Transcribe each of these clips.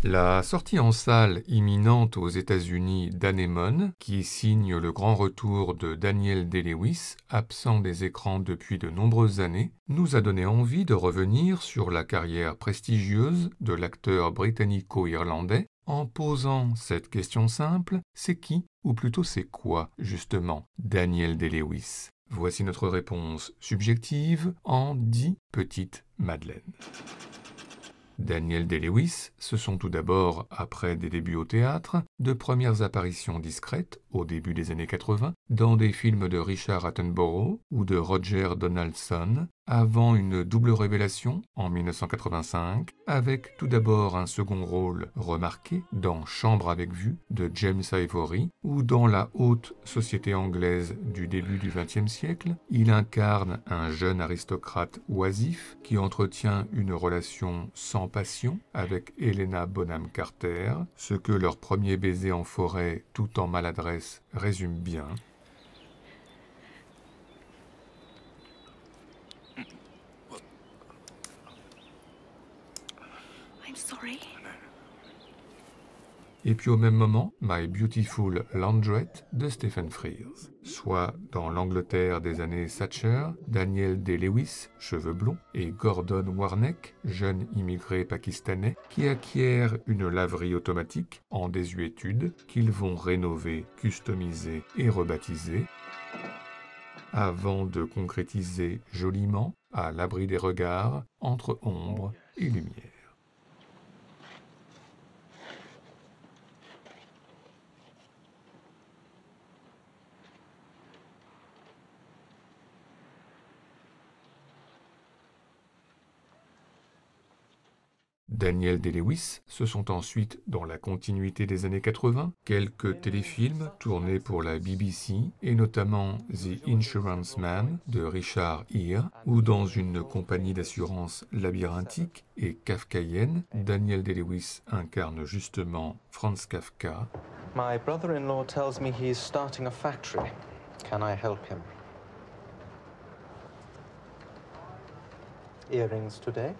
La sortie en salle imminente aux États-Unis d'Anémone, qui signe le grand retour de Daniel Day-Lewis, absent des écrans depuis de nombreuses années, nous a donné envie de revenir sur la carrière prestigieuse de l'acteur britannico-irlandais en posant cette question simple, c'est qui, ou plutôt c'est quoi, justement, Daniel Day-Lewis? Voici notre réponse subjective en 10 petites madeleines. Daniel Day-Lewis, ce sont tout d'abord, après des débuts au théâtre, de premières apparitions discrètes, au début des années 80, dans des films de Richard Attenborough ou de Roger Donaldson, avant une double révélation en 1985, avec tout d'abord un second rôle remarqué dans Chambre avec vue de James Ivory, ou dans la haute société anglaise du début du XXe siècle, il incarne un jeune aristocrate oisif qui entretient une relation sans passion avec Helena Bonham Carter, ce que leur premier baiser en forêt tout en maladresse résume bien. I'm sorry. Et puis au même moment, My Beautiful Laundrette de Stephen Frears. Soit dans l'Angleterre des années Thatcher, Daniel Day-Lewis, cheveux blonds, et Gordon Warneck, jeune immigré pakistanais, qui acquièrent une laverie automatique en désuétude qu'ils vont rénover, customiser et rebaptiser, avant de concrétiser joliment, à l'abri des regards, entre ombre et lumière. Daniel Day-Lewis, ce sont ensuite, dans la continuité des années 80, quelques téléfilms tournés pour la BBC et notamment The Insurance Man de Richard Gere, où dans une compagnie d'assurance labyrinthique et kafkaïenne, Daniel Day-Lewis incarne justement Franz Kafka. My brother-in-law tells me he's starting a factory. Can I help him? Earrings today?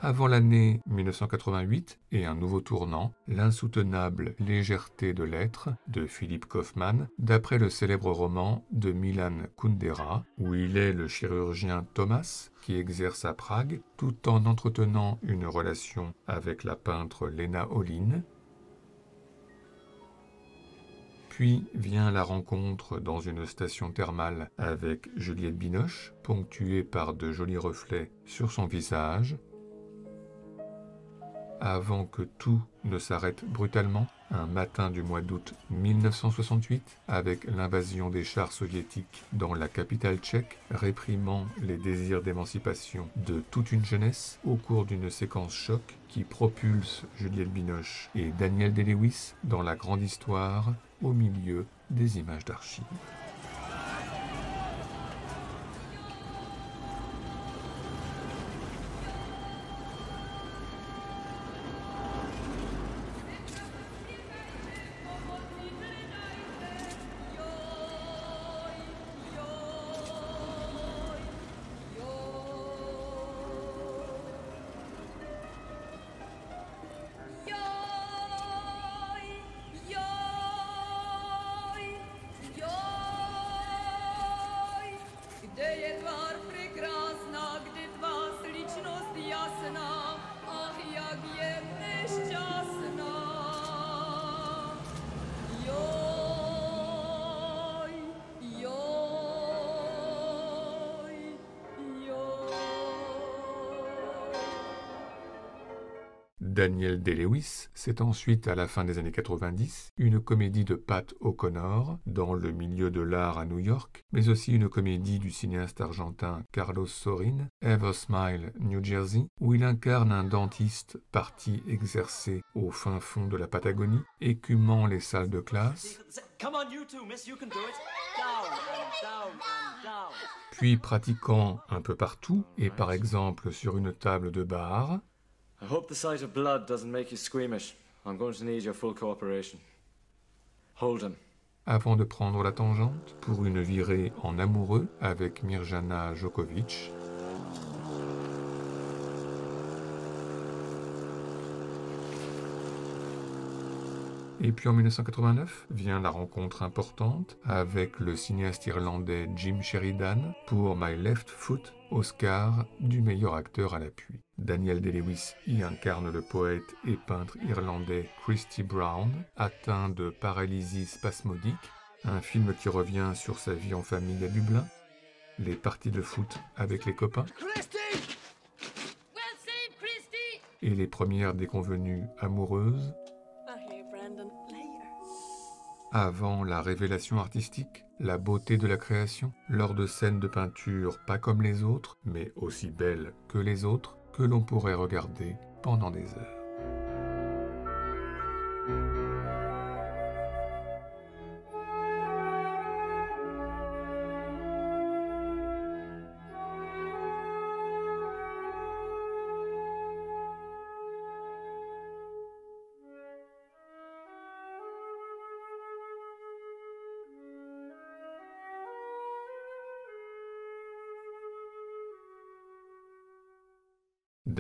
Avant l'année 1988 et un nouveau tournant, l'insoutenable légèreté de l'être de Philip Kaufman, d'après le célèbre roman de Milan Kundera, où il est le chirurgien Thomas qui exerce à Prague, tout en entretenant une relation avec la peintre Lena Olin. Puis vient la rencontre dans une station thermale avec Juliette Binoche, ponctuée par de jolis reflets sur son visage, avant que tout ne s'arrête brutalement, un matin du mois d'août 1968, avec l'invasion des chars soviétiques dans la capitale tchèque, réprimant les désirs d'émancipation de toute une jeunesse au cours d'une séquence choc qui propulse Juliette Binoche et Daniel Day-Lewis dans la grande histoire au milieu des images d'archives. Daniel Day-Lewis, c'est ensuite, à la fin des années 90, une comédie de Pat O'Connor, dans le milieu de l'art à New York, mais aussi une comédie du cinéaste argentin Carlos Sorin, Ever Smile, New Jersey, où il incarne un dentiste parti exercer au fin fond de la Patagonie, écumant les salles de classe, puis pratiquant un peu partout, et par exemple sur une table de bar, I hope the sight of blood doesn't make you squeamish. I'm going to need your full cooperation. Hold him. Avant de prendre la tangente pour une virée en amoureux avec Mirjana Djokovic. Et puis en 1989 vient la rencontre importante avec le cinéaste irlandais Jim Sheridan pour My Left Foot, Oscar du meilleur acteur à l'appui. Daniel Day-Lewis y incarne le poète et peintre irlandais Christy Brown, atteint de paralysie spasmodique, un film qui revient sur sa vie en famille à Dublin, les parties de foot avec les copains, et les premières déconvenues amoureuses, avant la révélation artistique, la beauté de la création, lors de scènes de peinture pas comme les autres, mais aussi belles que les autres, que l'on pourrait regarder pendant des heures.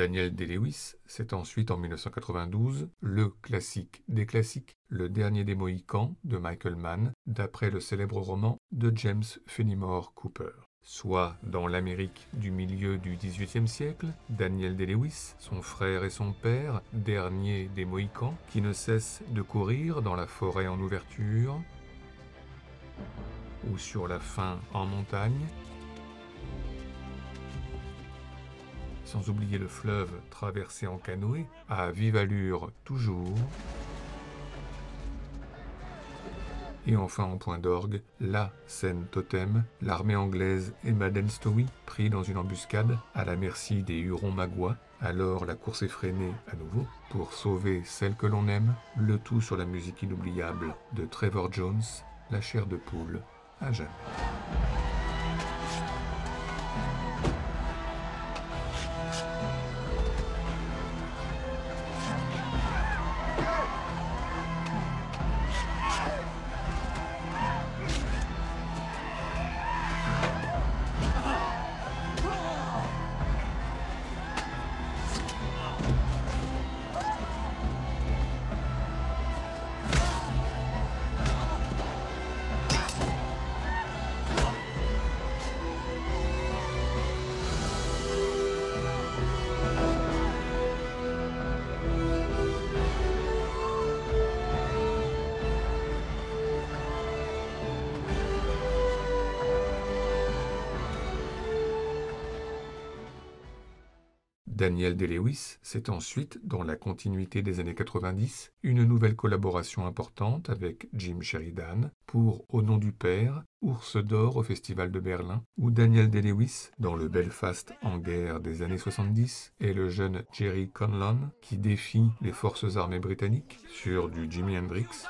Daniel Day-Lewis, c'est ensuite en 1992 le classique des classiques, Le Dernier des Mohicans de Michael Mann, d'après le célèbre roman de James Fenimore Cooper. Soit dans l'Amérique du milieu du XVIIIe siècle, Daniel Day-Lewis, son frère et son père, dernier des Mohicans, qui ne cessent de courir dans la forêt en ouverture, ou sur la faim en montagne, sans oublier le fleuve traversé en canoë, à vive allure toujours. Et enfin en point d'orgue, la scène totem, l'armée anglaise et Madden Stowey pris dans une embuscade à la merci des Hurons-Magua. Alors la course effrénée à nouveau pour sauver celle que l'on aime, le tout sur la musique inoubliable de Trevor Jones, La chair de poule à jamais. Daniel Day-Lewis, c'est ensuite, dans la continuité des années 90, une nouvelle collaboration importante avec Jim Sheridan pour Au nom du père, Ours d'or au Festival de Berlin, où Daniel Day-Lewis, dans le Belfast en guerre des années 70, est le jeune Jerry Conlon qui défie les forces armées britanniques sur du Jimi Hendrix.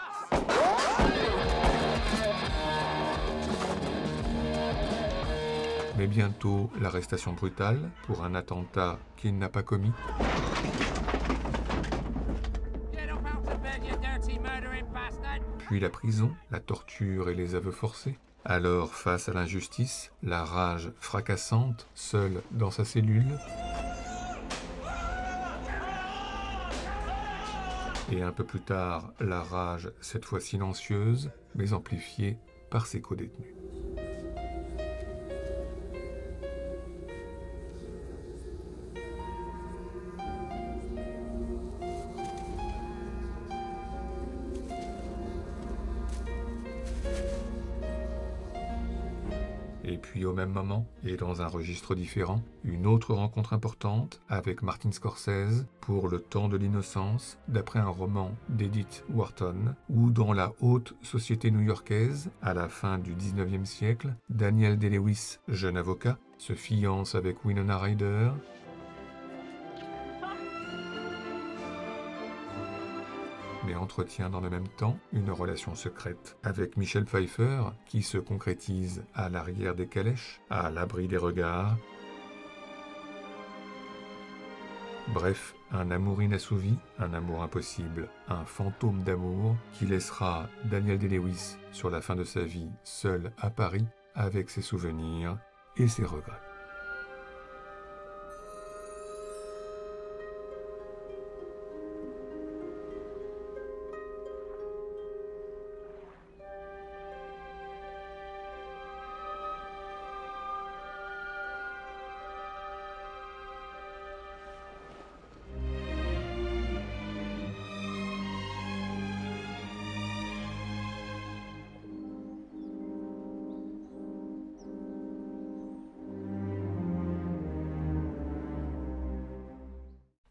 Mais bientôt l'arrestation brutale pour un attentat qu'il n'a pas commis. Puis la prison, la torture et les aveux forcés. Alors, face à l'injustice, la rage fracassante, seule dans sa cellule. Et un peu plus tard, la rage, cette fois silencieuse, mais amplifiée par ses codétenus. Et puis au même moment, et dans un registre différent, une autre rencontre importante avec Martin Scorsese pour Le temps de l'innocence, d'après un roman d'Edith Wharton, où dans la haute société new-yorkaise, à la fin du 19e siècle, Daniel Day-Lewis, jeune avocat, se fiance avec Winona Ryder, mais entretient dans le même temps une relation secrète avec Michelle Pfeiffer qui se concrétise à l'arrière des calèches, à l'abri des regards. Bref, un amour inassouvi, un amour impossible, un fantôme d'amour qui laissera Daniel Day-Lewis sur la fin de sa vie seul à Paris avec ses souvenirs et ses regrets.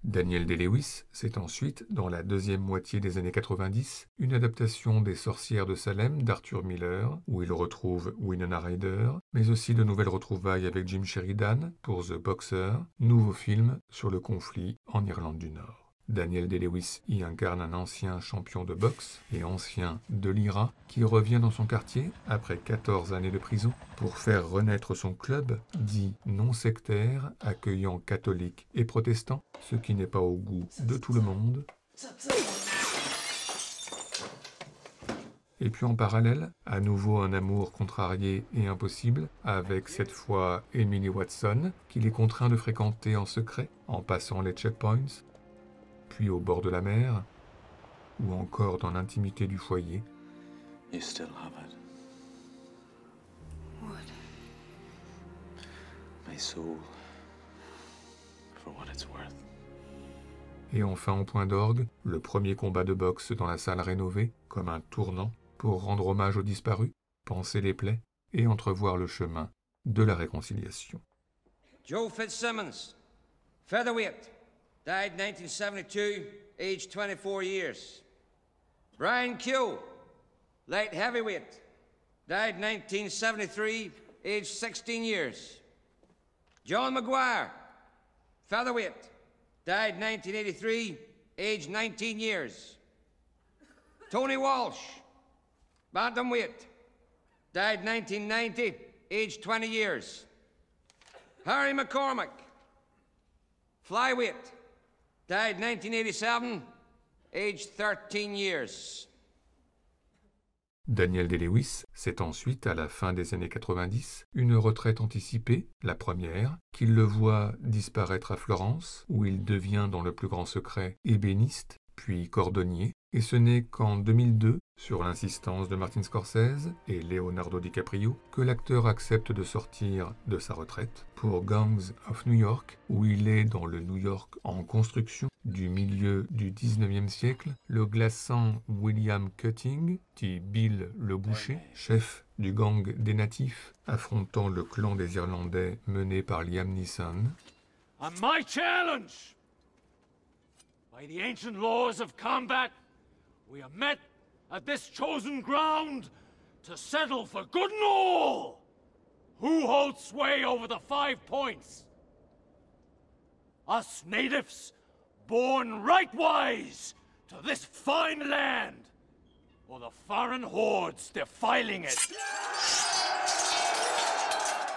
Daniel Day-Lewis, c'est ensuite, dans la deuxième moitié des années 90, une adaptation des Sorcières de Salem d'Arthur Miller, où il retrouve Winona Ryder, mais aussi de nouvelles retrouvailles avec Jim Sheridan pour The Boxer, nouveau film sur le conflit en Irlande du Nord. Daniel Day-Lewis y incarne un ancien champion de boxe et ancien de l'IRA qui revient dans son quartier après 14 années de prison pour faire renaître son club dit non sectaire accueillant catholiques et protestants, ce qui n'est pas au goût de tout le monde. Et puis en parallèle, à nouveau un amour contrarié et impossible, avec cette fois Emily Watson, qu'il est contraint de fréquenter en secret en passant les checkpoints, puis au bord de la mer, ou encore dans l'intimité du foyer. You still love it. What? My soul. For what it's worth. Et enfin en point d'orgue, le premier combat de boxe dans la salle rénovée, comme un tournant, pour rendre hommage aux disparus, panser les plaies et entrevoir le chemin de la réconciliation. Joe Fitzsimmons, featherweight, died 1972, aged 24 years. Brian Keogh, light heavyweight, died 1973, aged 16 years. John McGuire, featherweight, died 1983, aged 19 years. Tony Walsh, bantamweight, died 1990, aged 20 years. Harry McCormick, flyweight, died 1987, aged 13 years. Daniel Day-Lewis, c'est ensuite, à la fin des années 90, une retraite anticipée, la première, qu'il le voit disparaître à Florence, où il devient dans le plus grand secret ébéniste, puis cordonnier, et ce n'est qu'en 2002, sur l'insistance de Martin Scorsese et Leonardo DiCaprio, que l'acteur accepte de sortir de sa retraite pour Gangs of New York, où il est dans le New York en construction du milieu du 19e siècle, le glaçant William Cutting, dit Bill le Boucher, chef du gang des natifs, affrontant le clan des Irlandais mené par Liam Neeson. On my challenge, by the ancient laws of combat, we are met at this chosen ground to settle for good and all who holds sway over the 5 points. Us natives, born rightwise to this fine land, or the foreign hordes defiling it.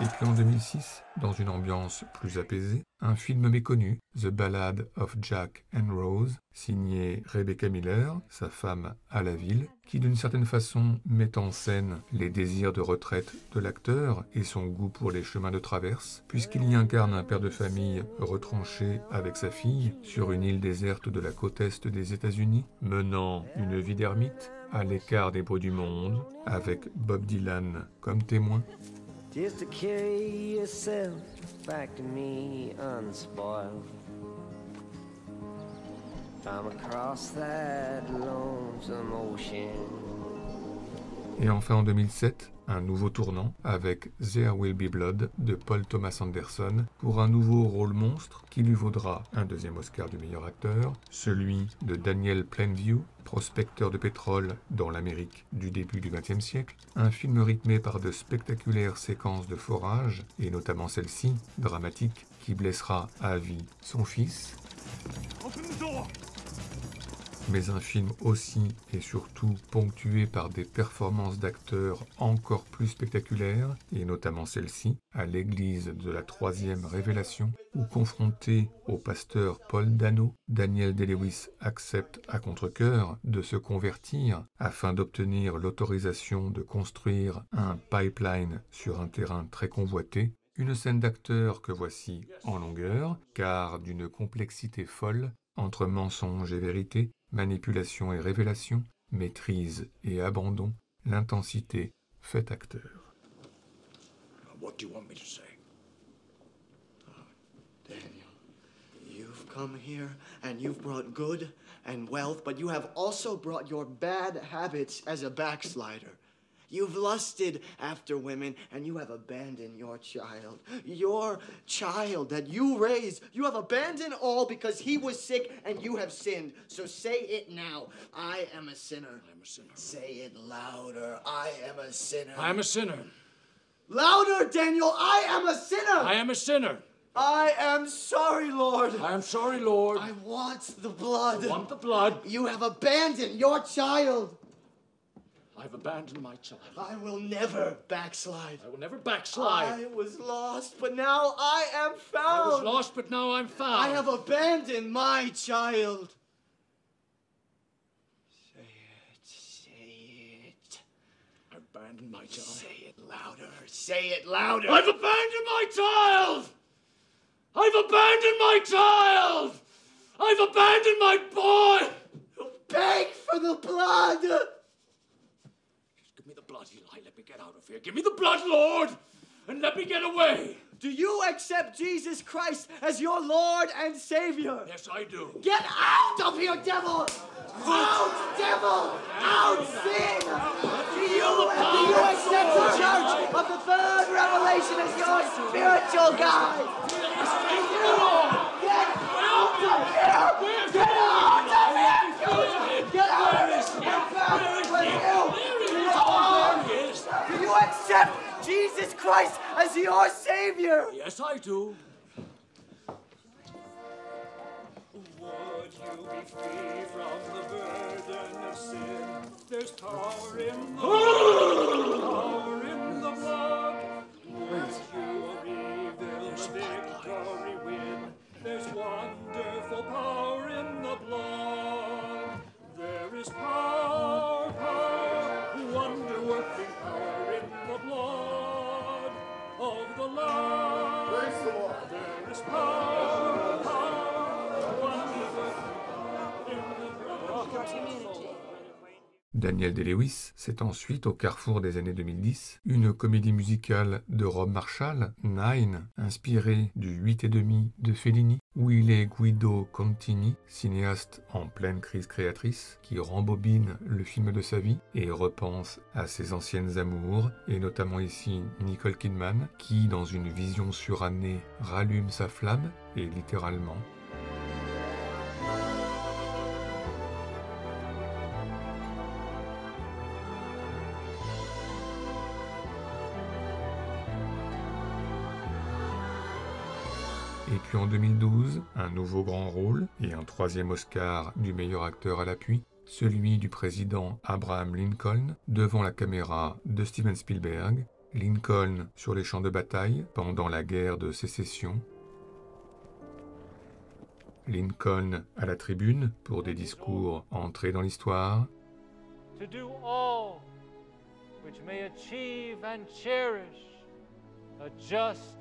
Et puis en 2006, dans une ambiance plus apaisée, un film méconnu, The Ballad of Jack and Rose, signé Rebecca Miller, sa femme à la ville, qui d'une certaine façon met en scène les désirs de retraite de l'acteur et son goût pour les chemins de traverse, puisqu'il y incarne un père de famille retranché avec sa fille sur une île déserte de la côte est des États-Unis, menant une vie d'ermite à l'écart des bruits du monde, avec Bob Dylan comme témoin. Just to carry yourself back to me unspoiled from across that lonesome ocean. Et enfin en 2007, un nouveau tournant avec There Will Be Blood de Paul Thomas Anderson pour un nouveau rôle monstre qui lui vaudra un deuxième Oscar du meilleur acteur, celui de Daniel Plainview, prospecteur de pétrole dans l'Amérique du début du XXe siècle, un film rythmé par de spectaculaires séquences de forage, et notamment celle-ci, dramatique, qui blessera à vie son fils. Open the door! Mais un film aussi et surtout ponctué par des performances d'acteurs encore plus spectaculaires, et notamment celle-ci, à l'église de la troisième révélation, où confronté au pasteur Paul Dano, Daniel Day-Lewis accepte à contre-cœur de se convertir afin d'obtenir l'autorisation de construire un pipeline sur un terrain très convoité. Une scène d'acteur que voici en longueur, car d'une complexité folle, entre mensonge et vérité, manipulation et révélation, maîtrise et abandon, l'intensité fait acteur. What do you want me to say? Daniel, you've come here and you've brought good and wealth, but you have also brought your bad habits as a backslider. You've lusted after women, and you have abandoned your child. Your child that you raised, you have abandoned all because he was sick and you have sinned. So say it now. I am a sinner. I am a sinner. Say it louder. I am a sinner. I am a sinner. Louder, Daniel. I am a sinner. I am a sinner. I am sorry, Lord. I am sorry, Lord. I want the blood. I want the blood. You have abandoned your child. I've abandoned my child. I will never backslide. I will never backslide. I was lost, but now I am found. I was lost, but now I'm found. I have abandoned my child. Say it. I've abandoned my child. Say it louder. Say it louder. I've abandoned my child! I've abandoned my child! I've abandoned my boy! Beg for the blood. Give me the blood, Eli. Let me get out of here. Give me the blood, Lord, and let me get away. Do you accept Jesus Christ as your Lord and Savior? Yes, I do. Get out of here, devil! Out, devil! Out, sin! Do you accept the Church of the Third Revelation as your spiritual guide? Get out of here! Get out of here! Get out of here! Get back with you! Do you accept Jesus Christ as your Savior? Yes, I do. Would you be free from the burden of sin? There's power in the blood. Power in the blood. Would you reveal the victory win? There's wonderful power in the blood. There is power, power, wonder-working power in the blood of the Lamb. Praise the Lord. There is power, power, wonder-working power in the blood. Daniel Day-Lewis, c'est ensuite, au carrefour des années 2010, une comédie musicale de Rob Marshall, Nine, inspirée du 8,5 de Fellini, où il est Guido Contini, cinéaste en pleine crise créatrice, qui rembobine le film de sa vie et repense à ses anciennes amours, et notamment ici Nicole Kidman, qui, dans une vision surannée, rallume sa flamme, et littéralement. Et puis en 2012, un nouveau grand rôle et un troisième Oscar du meilleur acteur à l'appui, celui du président Abraham Lincoln devant la caméra de Steven Spielberg, Lincoln sur les champs de bataille pendant la guerre de sécession, Lincoln à la tribune pour des discours entrés dans l'histoire, to do all which may achieve and cherish a just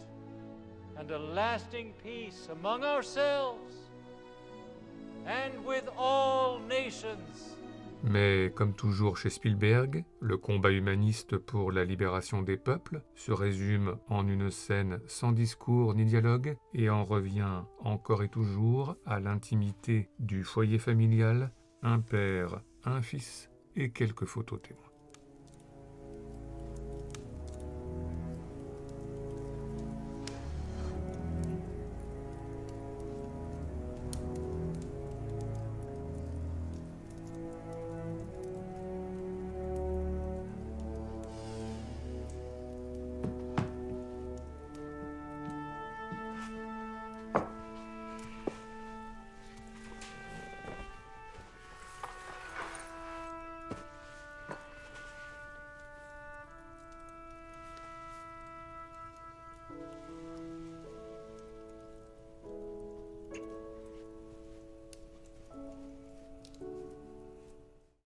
and a lasting peace among ourselves and with all nations. Mais comme toujours chez Spielberg, le combat humaniste pour la libération des peuples se résume en une scène sans discours ni dialogue et en revient encore et toujours à l'intimité du foyer familial, un père, un fils et quelques photos témoins.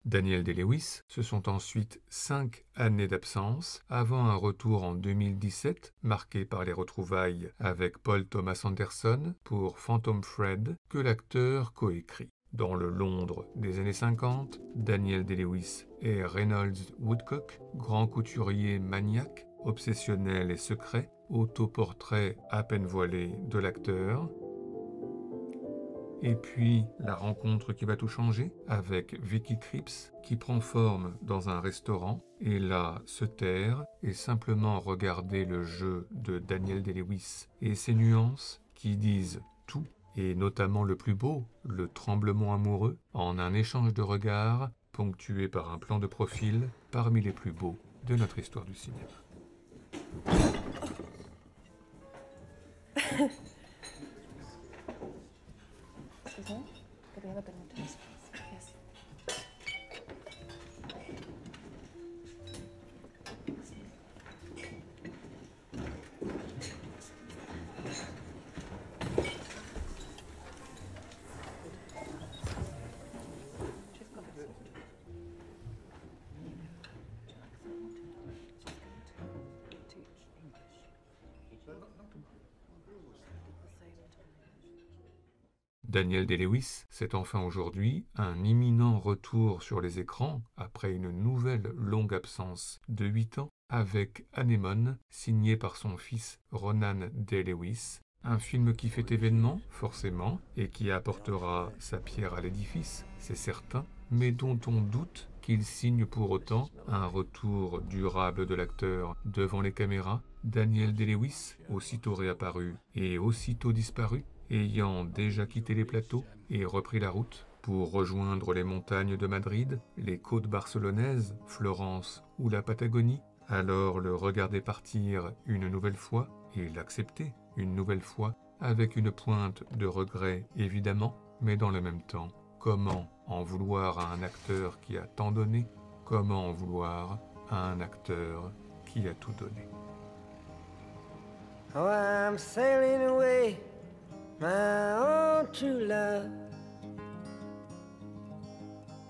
Daniel Day-Lewis, ce sont ensuite 5 années d'absence avant un retour en 2017 marqué par les retrouvailles avec Paul Thomas Anderson pour Phantom Thread que l'acteur coécrit. Dans le Londres des années 50, Daniel Day-Lewis est Reynolds Woodcock, grand couturier maniaque, obsessionnel et secret, autoportrait à peine voilé de l'acteur. Et puis, la rencontre qui va tout changer avec Vicky Krieps qui prend forme dans un restaurant et là se taire et simplement regarder le jeu de Daniel Day-Lewis et ses nuances qui disent tout, et notamment le plus beau, le tremblement amoureux, en un échange de regards ponctué par un plan de profil parmi les plus beaux de notre histoire du cinéma. Susan, could we have a bit more toast, please? Yes. Daniel Day-Lewis, c'est enfin aujourd'hui un imminent retour sur les écrans après une nouvelle longue absence de 8 ans avec Anémone, signé par son fils Ronan Day-Lewis, un film qui fait événement, forcément, et qui apportera sa pierre à l'édifice, c'est certain, mais dont on doute qu'il signe pour autant un retour durable de l'acteur devant les caméras. Daniel Day-Lewis, aussitôt réapparu et aussitôt disparu, ayant déjà quitté les plateaux et repris la route pour rejoindre les montagnes de Madrid, les côtes barcelonaises, Florence ou la Patagonie, alors le regarder partir une nouvelle fois et l'accepter une nouvelle fois, avec une pointe de regret évidemment, mais dans le même temps, comment en vouloir à un acteur qui a tant donné? Comment en vouloir à un acteur qui a tout donné? Oh, I'm sailing away, my own true love.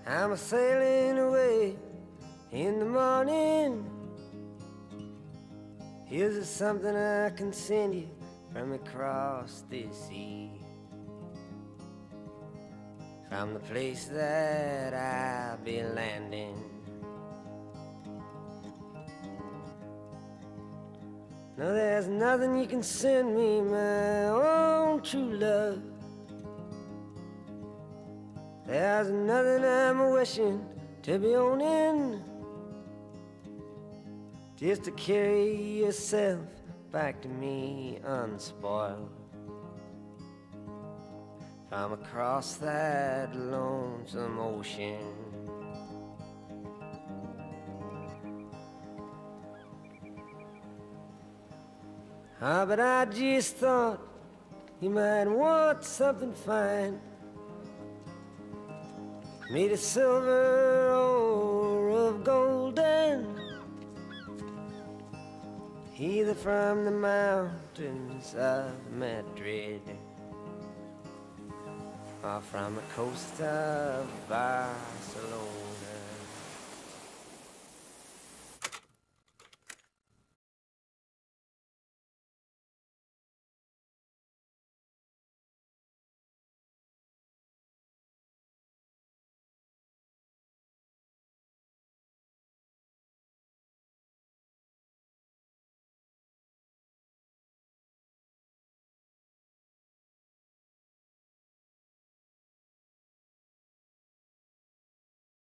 I'm sailing away in the morning. Here's something I can send you from across the sea, from the place that I'll be landing. No, there's nothing you can send me, my own true love. There's nothing I'm wishing to be owning, just to carry yourself back to me unspoiled, from across that lonesome ocean. Ah, but I just thought you might want something fine, made of silver or of golden, either from the mountains of Madrid or from the coast of Barcelona.